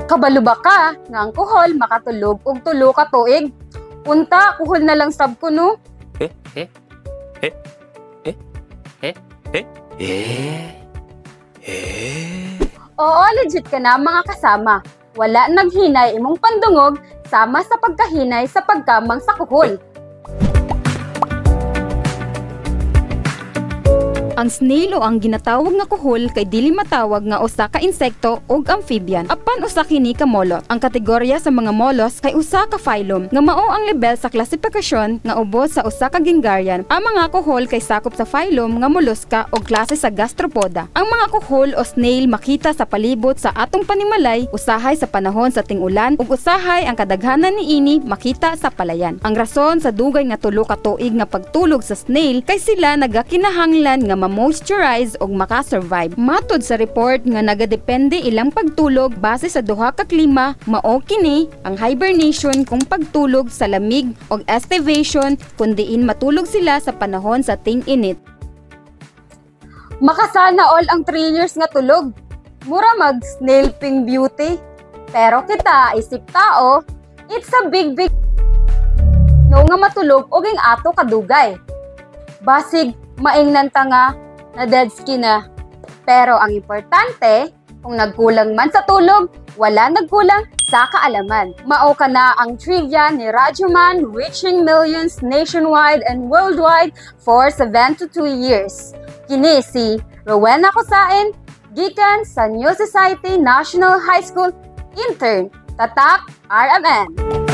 Kabalo ba ka nga ang kuhol makatulog og tulo ka tuig? Unta kuhol na lang sab ko no. Oo, legit ka na mga kasama. Wala naghinay imong pandungog sama sa pagkahinay sa pagkamang sa kuhol. Ang snail o ang ginatawag nga kuhol kay dili matawag nga usa ka insekto ug amphibian. Apan usa kini ka mollusk. Ang kategorya sa mga mollusk kay usa ka phylum nga mao ang level sa klasifikasyon nga ubos sa usa ka ginggarian. Ang mga kuhol kay sakop sa phylum nga mollusca o klase sa gastropoda. Ang mga kuhol o snail makita sa palibot sa atong panimalay, usahay sa panahon sa ting-ulan ug usahay ang kadaghanan niini makita sa palayan. Ang rason sa dugay nga tulo ka tuig nga pagtulog sa snail kay sila nagakinahanglan nga ma-moisturize og makasurvive. Matod sa report nga nagadepende ilang pagtulog base sa duha ka klima, mao kini ang hibernation kung pagtulog sa lamig og estivation kun diin matulog sila sa panahon sa ting-init. Makasana all ang 3 years nga tulog. Mura mag snail ping beauty. Pero kita isip tao, it's a big no nga matulog og ing ato kadugay. Basig maingnan ta nga na dead skin na. Pero ang importante, kung nagkulang man sa tulog, wala nagkulang sa kaalaman. Mao ka na ang trivia ni Radyoman reaching millions nationwide and worldwide for 72 years. Kini si Rowena Cosain, gikan sa New Society National High School, intern, Tatak, RMN.